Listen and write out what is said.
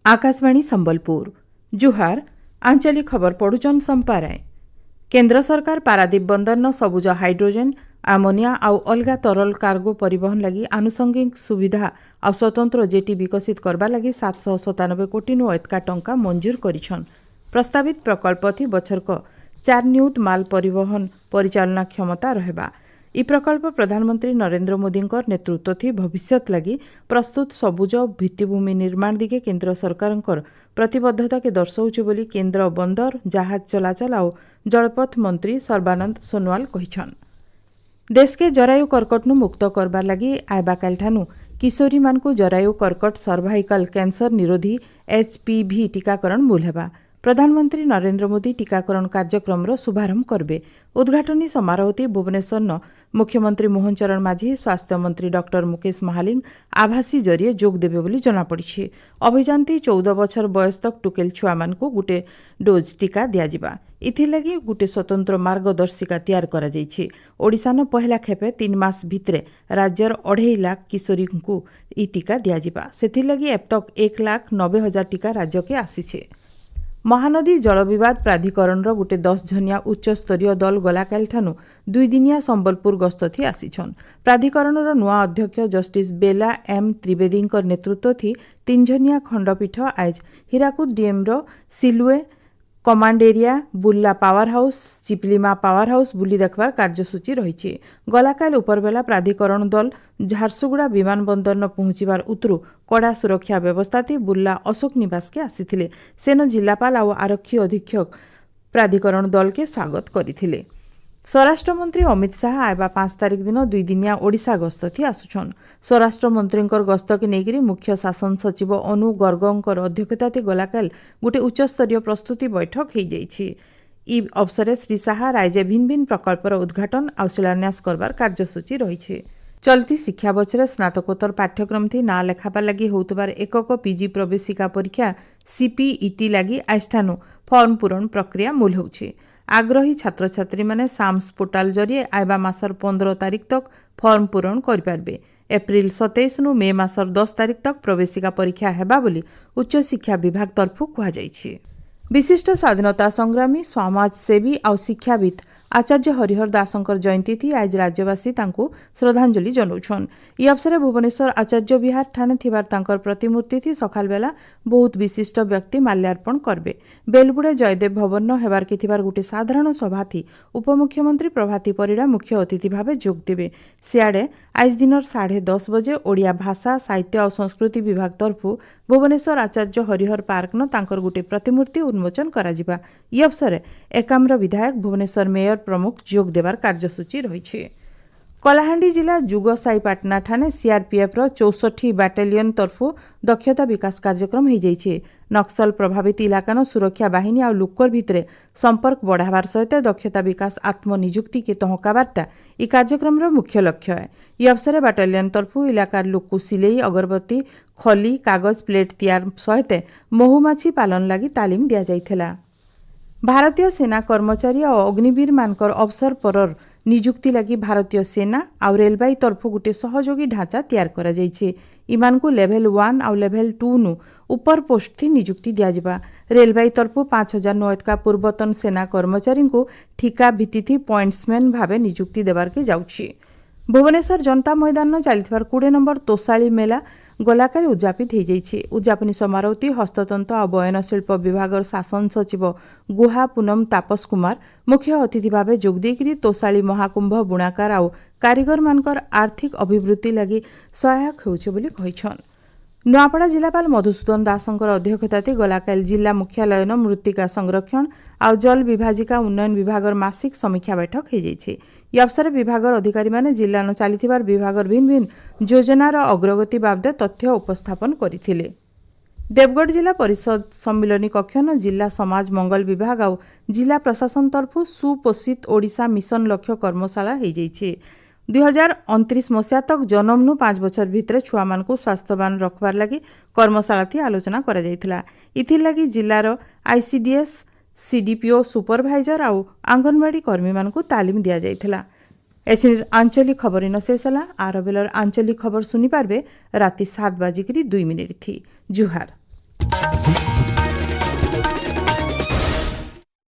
आकाशवाणी संबलपुर जुहार आंचलिक खबर पढ़ुचन संपाराय। केंद्र सरकार पारादीप बंदर न सबुज हाइड्रोजेन आमोनिया आउ अलगा तरल कार्गो परिवहन लगी आनुषंगिक सुविधा आ स्वतंत्र जेटी विकसित करबा लगी 797 कोटी नु एतका टंका मंजूर करिछन। प्रस्तावित प्रकल्प थी बछरक 4 न्यूत माल परिवहन परिचालना क्षमता रहबा। इ प्रकल्प प्रधानमंत्री नरेंद्र मोदी नेतृत्व थी भविष्यत लगी प्रस्तुत सबुज भित्तिभूमि निर्माण दिगे केंद्र सरकार प्रतिबद्धता के दर्शाउछ बोली केंद्र बंदर जहाज चलाचल आउ जलपथ मंत्री सर्बानंद सोनोवाल कहिछन। देश के जरायु कर्कट मुक्त करबार लगी आयबा कालठानु किशोरी मानकु जरायु कर्कट सर्वाइकल कैंसर निरोधी HPV टीकाकरण मूल हेबा। प्रधानमंत्री नरेंद्र मोदी टीकाकरण कार्यक्रम शुभारंभ करबे। उद्घाटनी समारोह भुवनेश्वर न मुख्यमंत्री मोहन चरण माझी स्वास्थ्य मंत्री डॉक्टर मुकेश महालिंग आभासी जरिए जोग देबे बोली जनापड़ी। अभियान 14 बछर बयस तक टुकेल छुआ मानकु गुटे डोज टीका दियाजिबा। इथिलागी गुटे स्वतंत्र मार्गदर्शिका तैयार करा जाइछि। ओडिशा न पहला खेपे 3 मास भितरे राज्यर 2.5 लाख किशोरी को इ टीका दियाजिबा। सेथिलागी अब तक 1,90,000 टीका राज्य के आसीछे। महानदी जल विवाद प्राधिकरण गोटे 10 जनिया उच्च स्तरीय दल गलाकालठानु 2 दिनिया संबलपुर गस्त थी आसीछन। प्राधिकरण नुआ अध्यक्ष जस्टिस बेला एम त्रिवेदी नेतृत्व थी 3 जनिया खंडपीठ आज हीराकुद डीएम सिलुए कमांड एरिया बुल्ला पावर हाउस चिपलिमा पावर हाउस बुली देखबार कार्यसूची रही। गलाकाल उपरबेला प्राधिकरण दल झारसुगुड़ा विमानबंदर न पहुंचबार उतरु कड़ा सुरक्षा व्यवस्था थी बुल्ला अशोक निवास के आसीथिले। सेन जिलापाल आउ आरक्षी अधीक्षक प्राधिकरण दल के स्वागत करथिले। स्वराष्ट्र मंत्री अमित शाह आयबा 5 तारिख दिन 2 दिनिया ओडिशा गस्त थी आसुछन। स्वराष्ट्र मंत्री गस्त के नेगिरी मुख्य शासन सचिव अनु गर्गंकर अध्यक्षता गलाकाल गोटे उच्चस्तरीय प्रस्तुति बैठक हो जाइछि। इ अवसर श्री शाह राज्य भिन्न भिन्न प्रकल्पर उद्घाटन आ शिलान्यास करबार कार्यसूची रही। चलती शिक्षा बछरे स्नातकोत्तर पाठ्यक्रम थी ना लेखापा लगी होतबार एकक पीजी प्रवेशिका परीक्षा CPET लगी आस्थानु फॉर्म पूरण प्रक्रिया मूल होछि। आग्रही छात्र छात्री माने साम्स पोर्टाल जरिए आयबा मासर 15 तारिख तक फॉर्म पूरण करिपारबे। एप्रिल 27 नु मे मासर 10 तारिख तक प्रवेशिका परीक्षा हेबा बोली उच्च शिक्षा विभाग तरफु कहा जाइछि। विशिष्ट स्वाधीनता संग्रामी समाजसेवी और शिक्षाविद आचार्य हरिहर दासंकर जयंती थी आज राज्यवासी तांको श्रद्धांजलि जनौछन। इ अवसर भुवनेश्वर आचार्य विहार ठाने थिबार तांकर प्रतिमूर्ति थी सकाल बेला बहुत विशिष्ट व्यक्ति माल्यार्पण करबे। बेलबुड़े जयदेव भवन न हेबार के थिबार गुटे साधारण सभा थी उपमुख्यमंत्री प्रभाती परिड़ा मुख्य अतिथि भावे जोग देबे। सियाड़े आज दिनर 10:30 बजे ओडिया भाषा साहित्य और संस्कृति विभाग तरफु भुवनेश्वर आचार्य हरिहर पार्क न तांकर गुटे प्रतिमूर्ति उन्मोचन कराजिबा। इ अवसर एकाम्र विधायक भुवनेश्वर मेयर प्रमुख जोग देवार कार्यसूची रही। कलाहांडी जिला जुगसाई पाटना ठाने CRPF 64 बाटालियन तरफु दक्षता विकास कार्यक्रम हो जाइए। नक्सल प्रभावित इलाका सुरक्षा बाहिनी और लोकर भितरे संपर्क बढ़ावार सहित दक्षता विकास आत्मनिजुक्ति के तहकाबारटा इ कार्यक्रम मुख्य लक्ष्य है। इ अवसर बाटालियन तरफु इलाकार लोक को सिलेई अगरबत्ती खली कागज प्लेट तैयार सहित महुमाछी पालन लगी तालीम दिया जाइथिला। भारतीय सेना कर्मचारी और अग्निवीर मानकर अवसर परर निजुक्ति लगी भारतीय सेना और रेलवाई तरफु गोटे सहयोगी ढांचा तैयार करा जाइछे। इमानकु लेवल 1 और लेवल 2 नु ऊपर पोस्ट थी निजुक्ति दियाजिबा। रेलवाई तरफु 5,000 का पूर्वतन सेना कर्मचारी को ठिका भित्ति पॉइंट्समैन भावे निजुक्ति देवार के जाउछि। भुवनेश्वर जनता मैदान न चलथिबार 20 नंबर तोसाली मेला गलाकाल उद्यापित हो जाइए। उद्यापनी समारोह हस्ततंत्र और बयनशिल्प विभाग शासन सचिव गुहा पूनम तापस कुमार मुख्य अतिथि भावे जोग देकरी तोसाली महाकुंभ बुणाकार और कारीगर मानकर आर्थिक अभिवृद्धि लगी सहायक होउछ बोली कहिछन। नुआपड़ा जिलापाल मधुसूदन दासंकर अध्यक्षता गलाकाल जिला मुख्यालय मृत्तिका संरक्षण और जल विभाजिका उन्नयन विभाग मासिक समीक्षा बैठक हो जाइए। इ अवसर विभाग अधिकारी माने जिला न चलीथिबार विभाग भिन्न भिन्न योजनार अग्रगति बाबद तथ्य उपस्थापन करथिले। देवगढ़ जिला परिषद सम्मिलनी कक्ष न जिला समाज मंगल विभाग और जिला प्रशासन तरफु सुपोषित ओडिशा मिशन लक्ष्य कर्मशाला हो जाइए। 2029 मसीहा तक जन्म नु 5 बछर भितरे छुआ मानकु स्वास्थ्यवान रखबार लगी कर्मशाला थी आलोचना करा जाइथिला। इथि लगी जिलार ICDS CDPO सुपरभाइजर और आंगनवाड़ी कर्मी मानकु तालीम दिया जाइथिला। एसिर आंचलिक खबर इन शेष है। आर बेलर आंचलिक खबर सुनी पारबे राति 7:02 थी। जुहार।